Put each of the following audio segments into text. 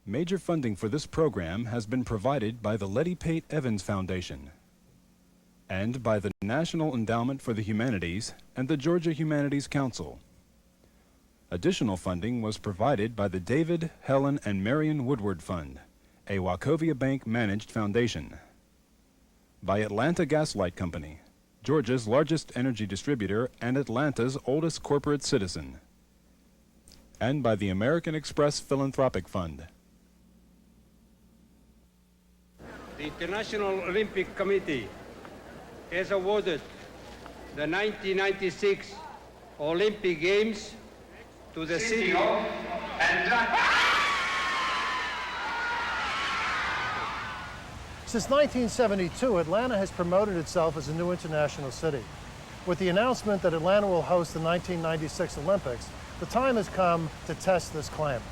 Major funding for this program has been provided by the Letty Pate Evans Foundation and by the National Endowment for the Humanities and the Georgia Humanities Council. Additional funding was provided by the David, Helen, and Marion Woodward Fund, a Wachovia Bank-managed foundation, by Atlanta Gaslight Company, Georgia's largest energy distributor and Atlanta's oldest corporate citizen, and by the American Express Philanthropic Fund. The International Olympic Committee has awarded the 1996 Olympic Games to the city of Atlanta. Since 1972, Atlanta has promoted itself as a new international city. With the announcement that Atlanta will host the 1996 Olympics, the time has come to test this claim.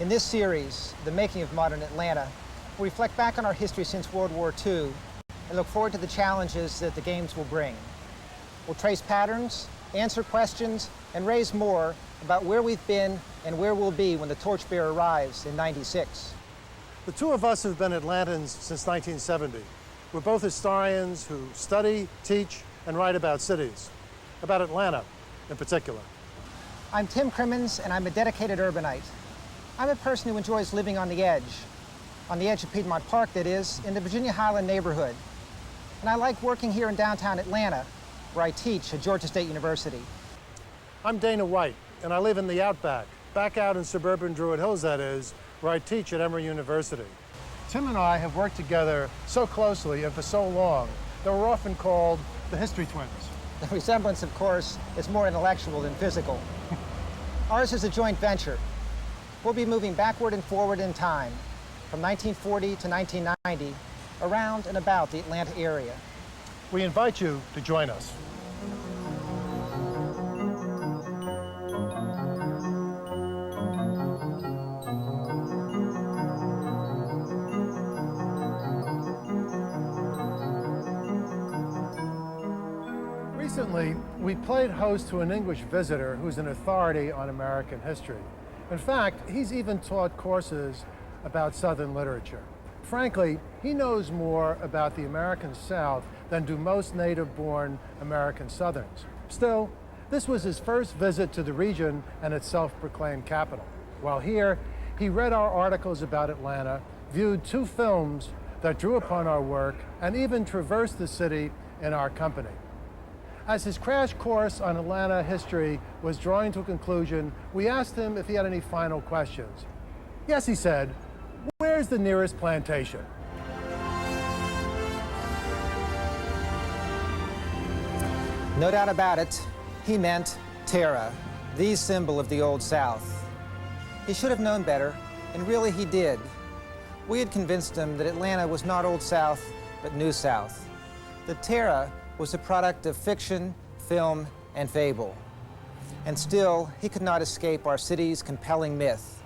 In this series, The Making of Modern Atlanta, we'll reflect back on our history since World War II and look forward to the challenges that the Games will bring. We'll trace patterns, answer questions, and raise more about where we've been and where we'll be when the torchbearer arrives in '96. The two of us have been Atlantans since 1970. We're both historians who study, teach, and write about cities, about Atlanta in particular. I'm Tim Crimmins, and I'm a dedicated urbanite. I'm a person who enjoys living on the edge of Piedmont Park, that is, in the Virginia Highland neighborhood. And I like working here in downtown Atlanta, where I teach at Georgia State University. I'm Dana White, and I live in the Outback, back out in suburban Druid Hills, that is, where I teach at Emory University. Tim and I have worked together so closely and for so long that we're often called the History Twins. The resemblance, of course, is more intellectual than physical. Ours is a joint venture. We'll be moving backward and forward in time, from 1940 to 1990, around and about the Atlanta area. We invite you to join us. Recently, we played host to an English visitor who's an authority on American history. In fact, he's even taught courses about Southern literature. Frankly, he knows more about the American South than do most native-born American Southerns. Still, this was his first visit to the region and its self-proclaimed capital. While here, he read our articles about Atlanta, viewed 2 films that drew upon our work, and even traversed the city in our company. As his crash course on Atlanta history was drawing to a conclusion, we asked him if he had any final questions. Yes, he said, where's the nearest plantation? No doubt about it, he meant Tara, the symbol of the Old South. He should have known better, and really he did. We had convinced him that Atlanta was not Old South, but New South. The Tara was a product of fiction, film, and fable. And still, he could not escape our city's compelling myth.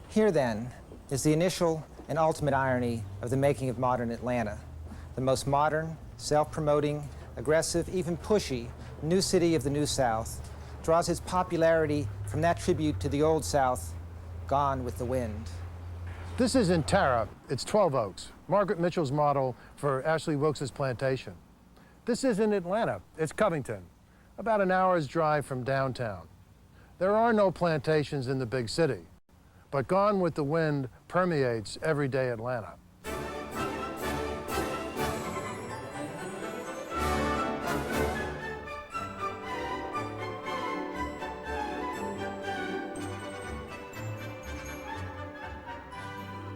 Here, then, is the initial and ultimate irony of the making of modern Atlanta. The most modern, self-promoting, aggressive, even pushy, new city of the New South draws its popularity from that tribute to the Old South, Gone with the Wind. This isn't Tara, it's 12 Oaks, Margaret Mitchell's model for Ashley Wilkes' plantation. This isn't Atlanta, it's Covington, about an hour's drive from downtown. There are no plantations in the big city, but Gone with the Wind permeates everyday Atlanta.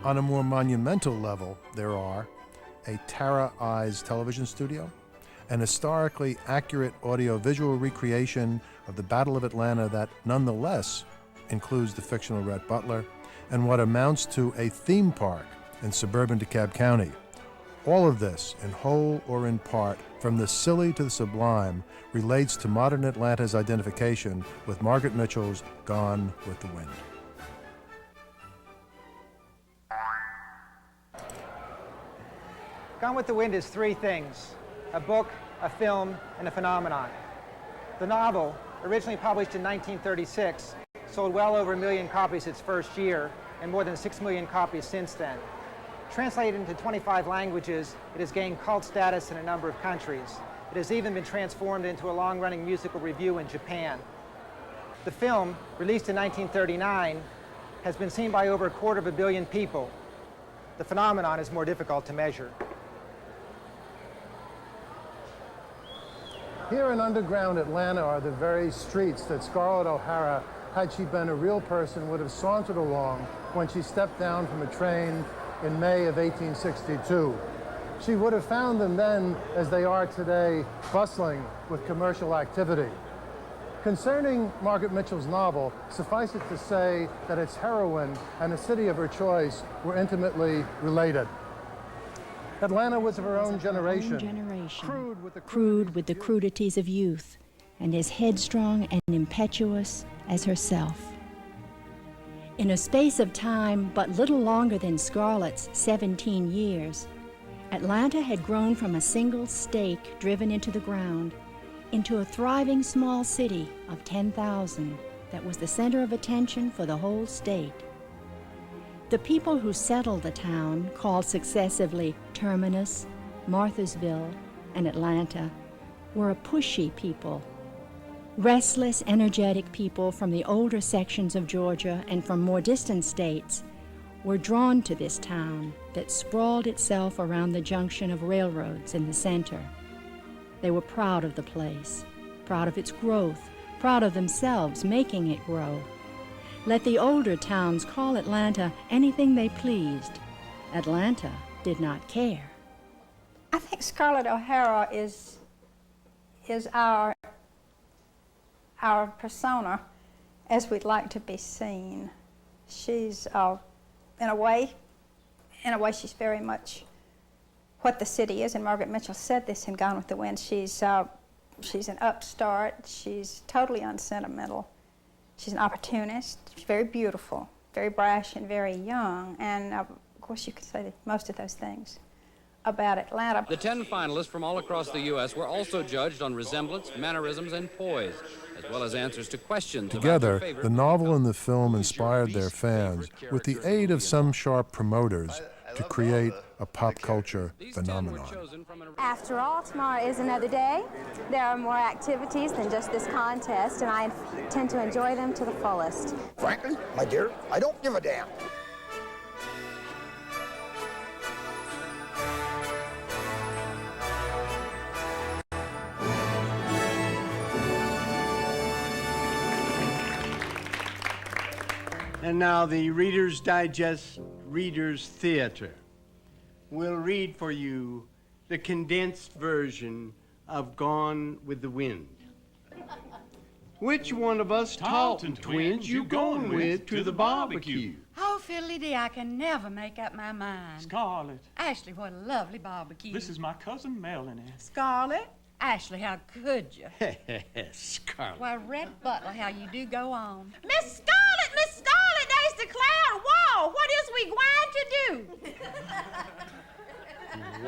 On a more monumental level, there are a Tara Eyes television studio, an historically accurate audio-visual recreation of the Battle of Atlanta that nonetheless includes the fictional Rhett Butler, and what amounts to a theme park in suburban DeKalb County. All of this, in whole or in part, from the silly to the sublime, relates to modern Atlanta's identification with Margaret Mitchell's Gone with the Wind. Gone with the Wind is 3 things: a book, a film, and a phenomenon. The novel, originally published in 1936, sold well over 1 million copies its first year, and more than 6 million copies since then. Translated into 25 languages, it has gained cult status in a number of countries. It has even been transformed into a long-running musical revue in Japan. The film, released in 1939, has been seen by over 250 million people. The phenomenon is more difficult to measure. Here in underground Atlanta are the very streets that Scarlett O'Hara, had she been a real person, would have sauntered along when she stepped down from a train in May of 1862. She would have found them then, as they are today, bustling with commercial activity. Concerning Margaret Mitchell's novel, suffice it to say that its heroine and the city of her choice were intimately related. Atlanta was of her own generation, crude with the crudities of youth, and as headstrong and impetuous as herself. In a space of time but little longer than Scarlett's 17 years, Atlanta had grown from a single stake driven into the ground into a thriving small city of 10,000 that was the center of attention for the whole state. The people who settled the town, called successively Terminus, Marthasville, and Atlanta, were a pushy people. Restless, energetic people from the older sections of Georgia and from more distant states were drawn to this town that sprawled itself around the junction of railroads in the center. They were proud of the place, proud of its growth, proud of themselves making it grow. Let the older towns call Atlanta anything they pleased. Atlanta did not care. I think Scarlett O'Hara is our persona as we'd like to be seen. She's, in a way, she's very much what the city is, and Margaret Mitchell said this in Gone with the Wind. She's an upstart. She's totally unsentimental. She's an opportunist. She's very beautiful, very brash, and very young. And of course, you could say most of those things about Atlanta. The 10 finalists from all across the U.S. were also judged on resemblance, mannerisms, and poise, as well as answers to questions. Together, the novel and the film inspired their fans, with the aid of some sharp promoters, to create a pop culture phenomenon. After all, tomorrow is another day. There are more activities than just this contest, and I intend to enjoy them to the fullest. Frankly, my dear, I don't give a damn. And now the Reader's Digest Reader's Theater will read for you the condensed version of Gone with the Wind. Which one of us Tarleton twins you going with to the barbecue? Oh, Fiddly-dee, I can never make up my mind. Scarlett. Ashley, what a lovely barbecue. This is my cousin Melanie. Scarlett. Ashley, how could you? Scarlett. Why, Red Butler, how you do go on. Miss Scarlett, there's the cloud wall. What is we going to do?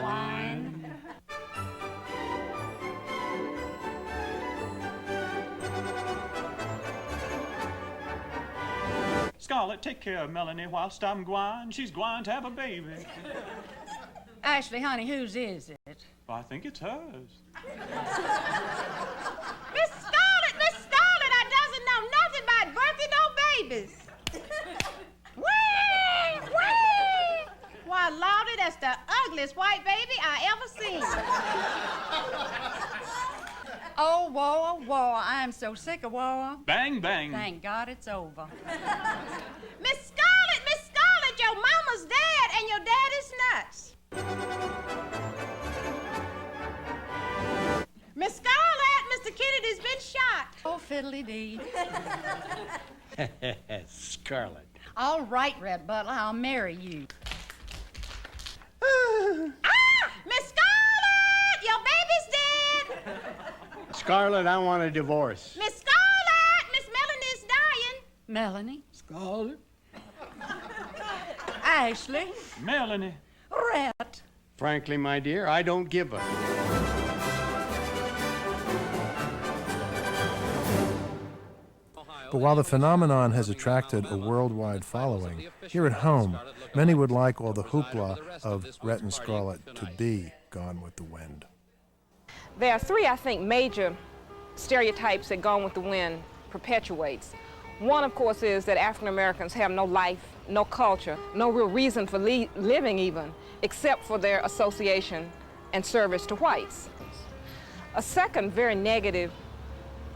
Wine. Scarlett, take care of Melanie whilst I'm gwine. She's gwine to have a baby. Ashley, honey, whose is it? Well, I think it's hers. Miss Scarlett, I doesn't know nothing about birthing no babies. Wee! Why, Lordy, that's the ugliest white baby I ever seen. Oh, Wawa, I'm so sick of Wawa. Bang, bang. Thank God it's over. Miss Scarlett, your mama's dead and your daddy's nuts. Miss Scarlett, Mr. Kennedy's been shot. Oh, Fiddly-dee. Scarlett. All right, Red Butler, I'll marry you. Miss Scarlett, your baby's dead. Scarlett, I want a divorce. Miss Scarlett, Miss Melanie's dying. Melanie? Scarlett? Ashley? Melanie? Red? Frankly, my dear, I don't give a... But while the phenomenon has attracted a worldwide following, here at home, many would like all the hoopla of Rhett and Scarlett to be Gone with the Wind. There are three, I think, major stereotypes that Gone with the Wind perpetuates. One, of course, is that African Americans have no life, no culture, no real reason for living even, except for their association and service to whites. A second very negative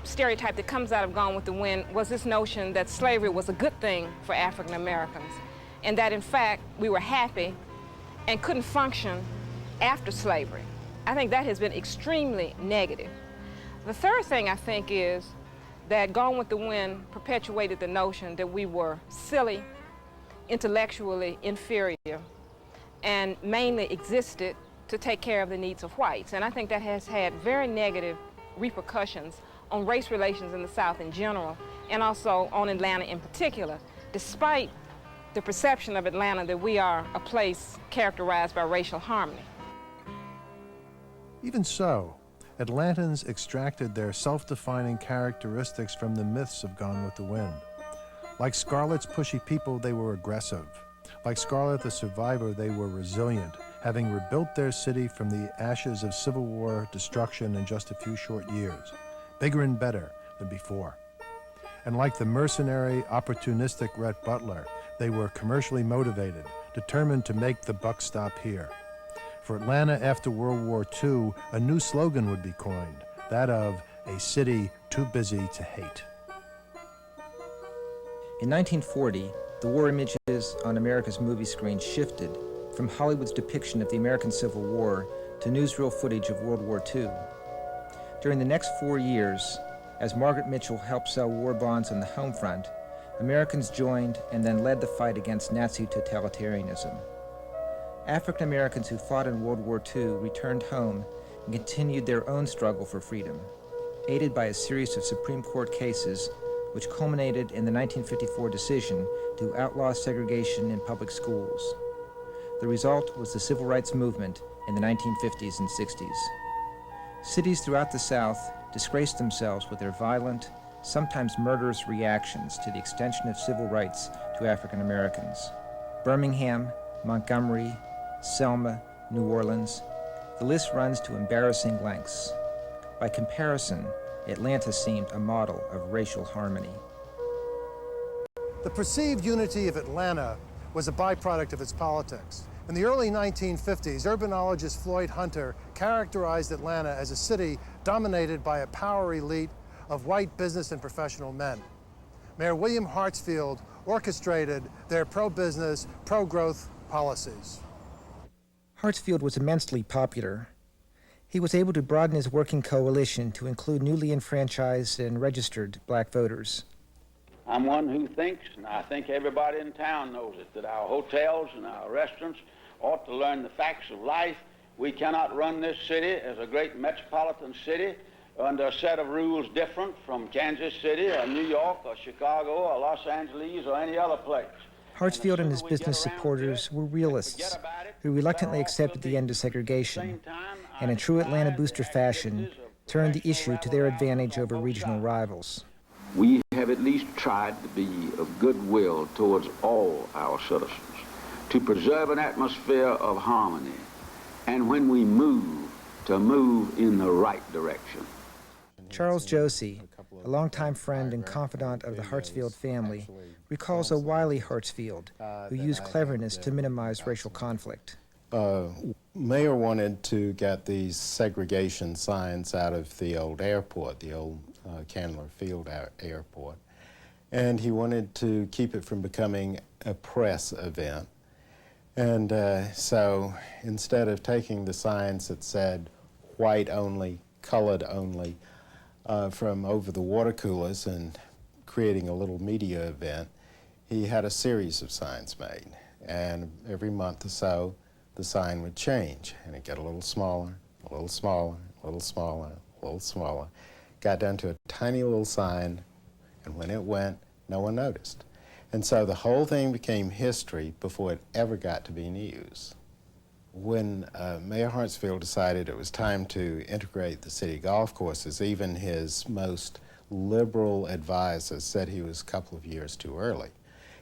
stereotype that comes out of Gone with the Wind was this notion that slavery was a good thing for African Americans, and that in fact we were happy and couldn't function after slavery. I think that has been extremely negative. The third thing I think is that Gone with the Wind perpetuated the notion that we were silly, intellectually inferior, and mainly existed to take care of the needs of whites. And I think that has had very negative repercussions on race relations in the South in general, and also on Atlanta in particular, despite the perception of Atlanta that we are a place characterized by racial harmony. Even so, Atlantans extracted their self-defining characteristics from the myths of Gone with the Wind. Like Scarlett's pushy people, they were aggressive. Like Scarlett the survivor, they were resilient, having rebuilt their city from the ashes of Civil War destruction in just a few short years, bigger and better than before. And like the mercenary, opportunistic Rhett Butler, they were commercially motivated, determined to make the buck stop here. For Atlanta after World War II, a new slogan would be coined, that of a city too busy to hate. In 1940, the war images on America's movie screen shifted from Hollywood's depiction of the American Civil War to newsreel footage of World War II. During the next 4 years, as Margaret Mitchell helped sell war bonds on the home front, Americans joined and then led the fight against Nazi totalitarianism. African Americans who fought in World War II returned home and continued their own struggle for freedom, aided by a series of Supreme Court cases which culminated in the 1954 decision to outlaw segregation in public schools. The result was the civil rights movement in the 1950s and 60s. Cities throughout the South disgraced themselves with their violent, sometimes murderous reactions to the extension of civil rights to African Americans. Birmingham, Montgomery, Selma, New Orleans, the list runs to embarrassing lengths. By comparison, Atlanta seemed a model of racial harmony. The perceived unity of Atlanta was a byproduct of its politics. In the early 1950s, urbanologist Floyd Hunter characterized Atlanta as a city dominated by a power elite of white business and professional men. Mayor William Hartsfield orchestrated their pro-business, pro-growth policies. Hartsfield was immensely popular. He was able to broaden his working coalition to include newly enfranchised and registered black voters. I'm one who thinks, and I think everybody in town knows it, that our hotels and our restaurants ought to learn the facts of life. We cannot run this city as a great metropolitan city under a set of rules different from Kansas City or New York or Chicago or Los Angeles or any other place. Hartsfield and his business supporters were realists who reluctantly accepted the end of segregation, and in true Atlanta booster fashion, turned the issue to their advantage over regional rivals. We have at least tried to be of goodwill towards all our citizens, to preserve an atmosphere of harmony, and when we move, to move in the right direction. Charles Josie, a longtime friend and confidant of the Hartsfield family, recalls a wily Hartsfield who used cleverness to minimize racial conflict. Mayor wanted to get these segregation signs out of the old airport, the old Candler Field Airport, and he wanted to keep it from becoming a press event. And so instead of taking the signs that said white only, colored only, from over the water coolers and creating a little media event, he had a series of signs made. And every month or so, the sign would change, and it'd get a little smaller, a little smaller, a little smaller, a little smaller. Got down to a tiny little sign, and when it went, no one noticed. And so the whole thing became history before it ever got to be news. When Mayor Hartsfield decided it was time to integrate the city golf courses, even his most liberal advisors said he was a couple of years too early.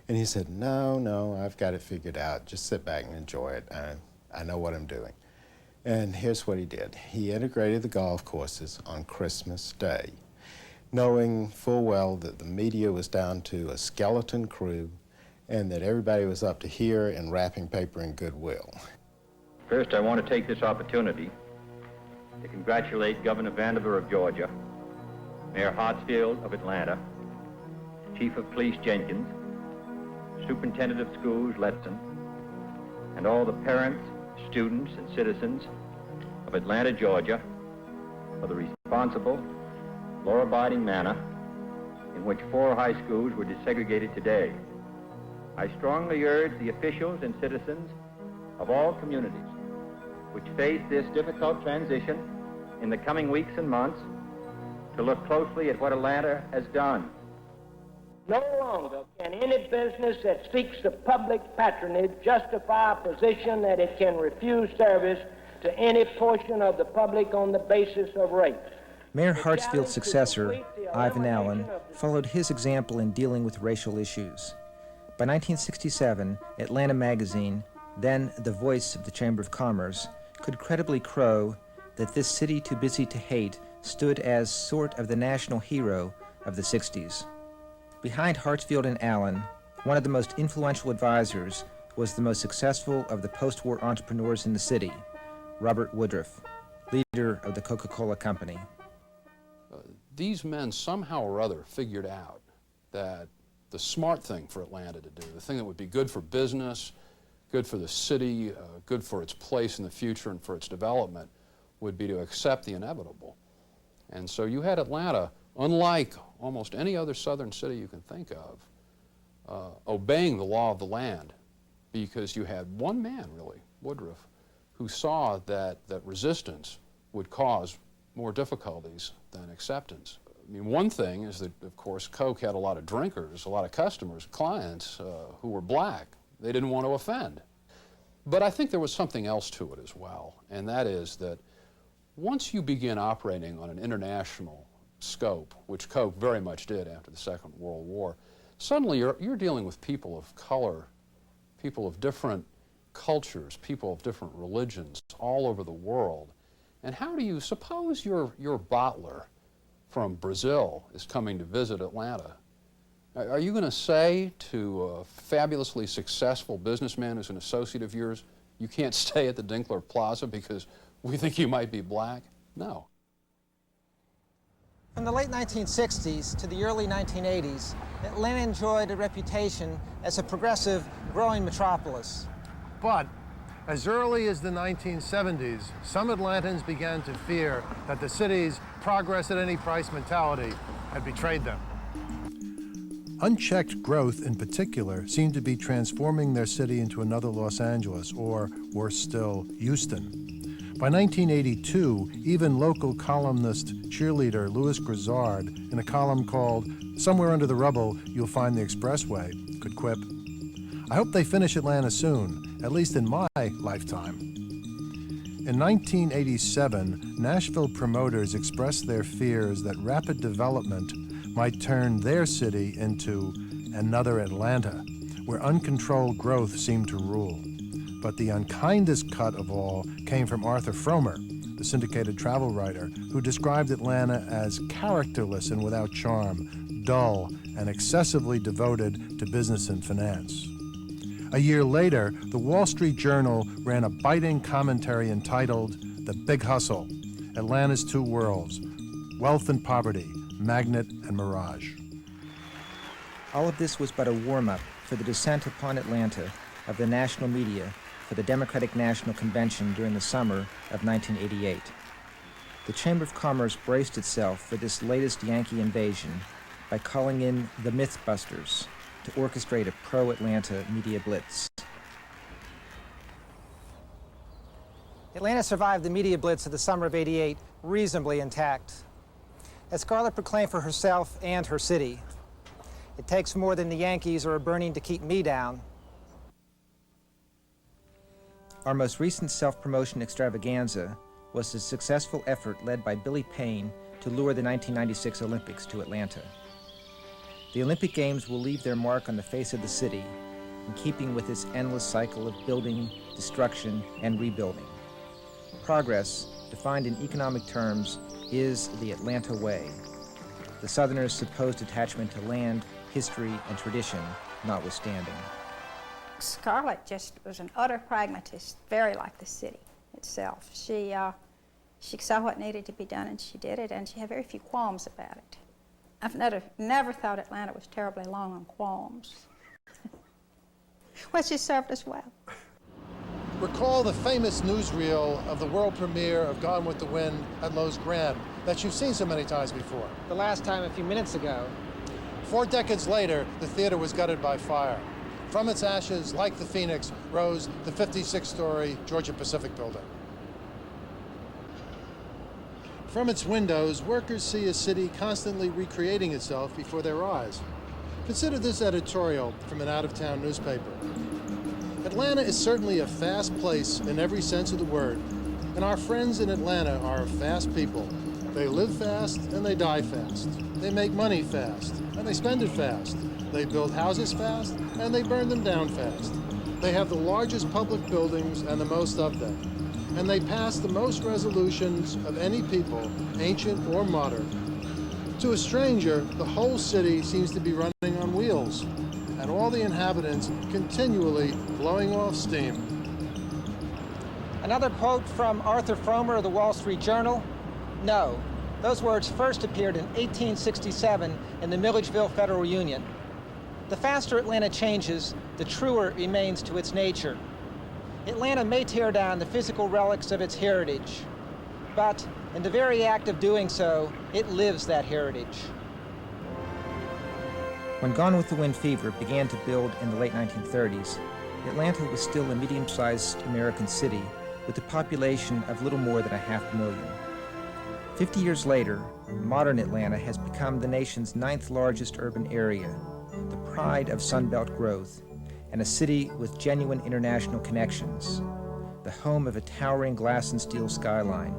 And he said, no, I've got it figured out. Just sit back and enjoy it. I know what I'm doing. And here's what he did. He integrated the golf courses on Christmas Day, knowing full well that the media was down to a skeleton crew and that everybody was up to here in wrapping paper and goodwill. First, I want to take this opportunity to congratulate Governor Vandiver of Georgia, Mayor Hartsfield of Atlanta, Chief of Police Jenkins, Superintendent of Schools Letson, and all the parents, students, and citizens of Atlanta, Georgia, for the responsible, law-abiding manner in which 4 high schools were desegregated today. I strongly urge the officials and citizens of all communities which face this difficult transition in the coming weeks and months to look closely at what Atlanta has done. No longer can any business that seeks the public patronage justify a position that it can refuse service to any portion of the public on the basis of race. Mayor Hartsfield's successor, Ivan Allen, followed his example in dealing with racial issues. By 1967, Atlanta Magazine, then the voice of the Chamber of Commerce, could credibly crow that this city too busy to hate stood as sort of the national hero of the 60s. Behind Hartsfield and Allen, one of the most influential advisors was the most successful of the post-war entrepreneurs in the city, Robert Woodruff, leader of the Coca-Cola Company. These men somehow or other figured out that the smart thing for Atlanta to do, the thing that would be good for business, good for the city, good for its place in the future and for its development, would be to accept the inevitable. And so you had Atlanta, unlike almost any other southern city you can think of, obeying the law of the land, because you had one man, really, Woodruff, who saw that resistance would cause more difficulties than acceptance. I mean, one thing is that, of course, Coke had a lot of drinkers, a lot of customers, clients who were black. They didn't want to offend. But I think there was something else to it as well, and that is that once you begin operating on an international scope, which Coke very much did after the Second World War, suddenly you're dealing with people of color, people of different cultures, people of different religions all over the world. And how do you suppose your bottler from Brazil is coming to visit Atlanta? Are you going to say to a fabulously successful businessman who's an associate of yours, you can't stay at the Dinkler Plaza because we think you might be black? No. From the late 1960s to the early 1980s, Atlanta enjoyed a reputation as a progressive, growing metropolis. But as early as the 1970s, some Atlantans began to fear that the city's progress at any price mentality had betrayed them. Unchecked growth, in particular, seemed to be transforming their city into another Los Angeles, or, worse still, Houston. By 1982, even local columnist cheerleader Louis Grizzard, in a column called "Somewhere Under the Rubble, You'll Find the Expressway," could quip, "I hope they finish Atlanta soon, at least in my lifetime." In 1987, Nashville promoters expressed their fears that rapid development might turn their city into another Atlanta, where uncontrolled growth seemed to rule. But the unkindest cut of all came from Arthur Fromer, the syndicated travel writer, who described Atlanta as characterless and without charm, dull, and excessively devoted to business and finance. A year later, the Wall Street Journal ran a biting commentary entitled "The Big Hustle: Atlanta's Two Worlds, Wealth and Poverty, Magnet and Mirage." All of this was but a warm-up for the descent upon Atlanta of the national media for the Democratic National Convention during the summer of 1988. The Chamber of Commerce braced itself for this latest Yankee invasion by calling in the Mythbusters to orchestrate a pro-Atlanta media blitz. Atlanta survived the media blitz of the summer of '88 reasonably intact. As Scarlett proclaimed for herself and her city, "It takes more than the Yankees or a burning to keep me down." Our most recent self-promotion extravaganza was a successful effort led by Billy Payne to lure the 1996 Olympics to Atlanta. The Olympic Games will leave their mark on the face of the city, in keeping with its endless cycle of building, destruction, and rebuilding. Progress, defined in economic terms, is the Atlanta way. The Southerners' supposed attachment to land, history, and tradition notwithstanding. Scarlett just was an utter pragmatist, very like the city itself. She saw what needed to be done and she did it, and she had very few qualms about it. I've never thought Atlanta was terribly long on qualms. Well, she served us well. Recall the famous newsreel of the world premiere of Gone with the Wind at Loew's Grand that you've seen so many times before. The last time a few minutes ago. 4 decades later, the theater was gutted by fire. From its ashes, like the phoenix, rose the 56-story Georgia-Pacific building. From its windows, workers see a city constantly recreating itself before their eyes. Consider this editorial from an out-of-town newspaper. Atlanta is certainly a fast place in every sense of the word, and our friends in Atlanta are a fast people. They live fast and they die fast. They make money fast and they spend it fast. They build houses fast and they burn them down fast. They have the largest public buildings and the most of them. And they pass the most resolutions of any people, ancient or modern. To a stranger, the whole city seems to be running on wheels, and all the inhabitants continually blowing off steam. Another quote from Arthur Fromer of the Wall Street Journal. No, those words first appeared in 1867 in the Milledgeville Federal Union. The faster Atlanta changes, the truer it remains to its nature. Atlanta may tear down the physical relics of its heritage, but in the very act of doing so, it lives that heritage. When Gone with the Wind fever began to build in the late 1930s, Atlanta was still a medium-sized American city with a population of little more than 500,000. 50 years later, modern Atlanta has become the nation's 9th largest urban area, the pride of Sunbelt growth, and a city with genuine international connections, the home of a towering glass and steel skyline,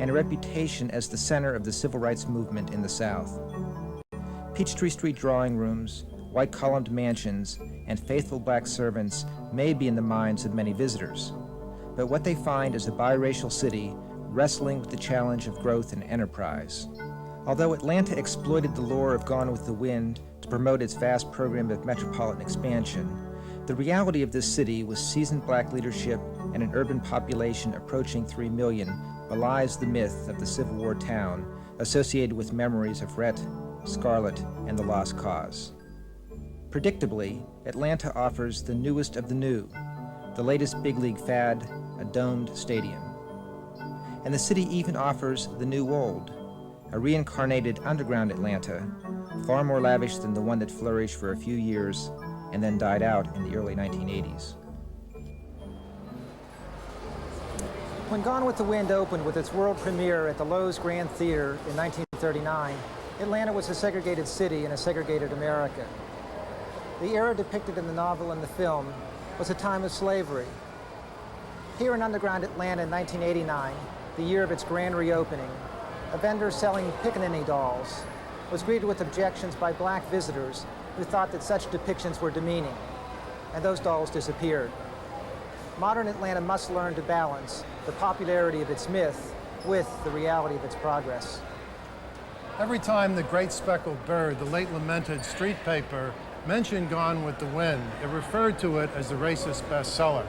and a reputation as the center of the civil rights movement in the South. Peachtree Street drawing rooms, white-columned mansions, and faithful black servants may be in the minds of many visitors, but what they find is a biracial city wrestling with the challenge of growth and enterprise. Although Atlanta exploited the lure of Gone with the Wind to promote its vast program of metropolitan expansion, the reality of this city with seasoned black leadership and an urban population approaching 3 million belies the myth of the Civil War town associated with memories of Rhett, Scarlett, and the Lost Cause. Predictably, Atlanta offers the newest of the new, the latest big league fad, a domed stadium. And the city even offers the new old, a reincarnated underground Atlanta, far more lavish than the one that flourished for a few years and then died out in the early 1980s. When Gone with the Wind opened with its world premiere at the Loew's Grand Theater in 1939, Atlanta was a segregated city in a segregated America. The era depicted in the novel and the film was a time of slavery. Here in underground Atlanta in 1989, the year of its grand reopening, a vendor selling Pickaninny dolls was greeted with objections by black visitors who thought that such depictions were demeaning, and those dolls disappeared. Modern Atlanta must learn to balance the popularity of its myth with the reality of its progress. Every time the Great Speckled Bird, the late lamented street paper, mentioned Gone with the Wind, it referred to it as the racist bestseller.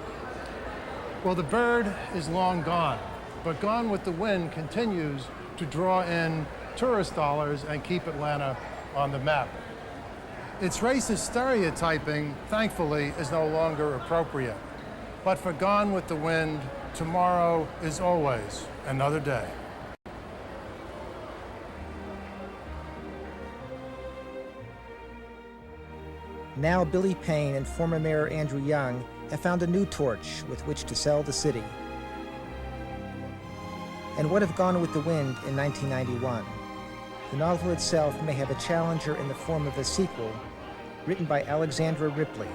Well, the bird is long gone, but Gone with the Wind continues to draw in tourist dollars and keep Atlanta on the map. Its racist stereotyping, thankfully, is no longer appropriate. But for Gone with the Wind, tomorrow is always another day. Now Billy Payne and former Mayor Andrew Young have found a new torch with which to sell the city. And what of Gone with the Wind in 1991? The novel itself may have a challenger in the form of a sequel written by Alexandra Ripley,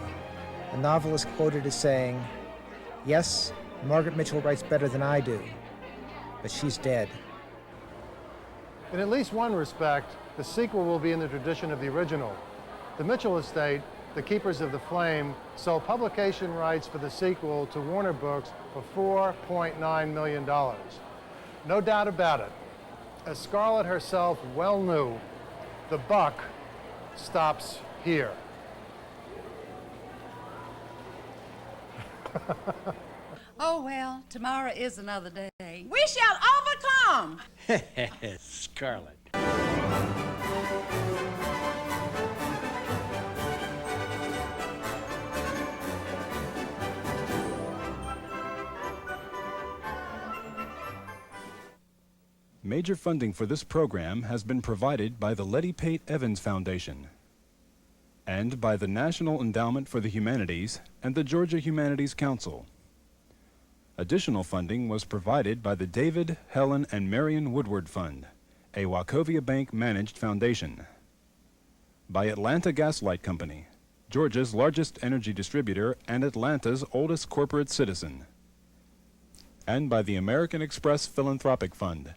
a novelist quoted as saying, "Yes, Margaret Mitchell writes better than I do, but she's dead." In at least one respect, the sequel will be in the tradition of the original. The Mitchell estate, the keepers of the flame, sold publication rights for the sequel to Warner Books for $4.9 million. No doubt about it, as Scarlett herself well knew, the buck stops here. Oh, well, tomorrow is another day. We shall overcome. Scarlett. Major funding for this program has been provided by the Letty Pate Evans Foundation and by the National Endowment for the Humanities and the Georgia Humanities Council. Additional funding was provided by the David, Helen, and Marion Woodward Fund, a Wachovia Bank-managed foundation, by Atlanta Gas Light Company, Georgia's largest energy distributor and Atlanta's oldest corporate citizen, and by the American Express Philanthropic Fund.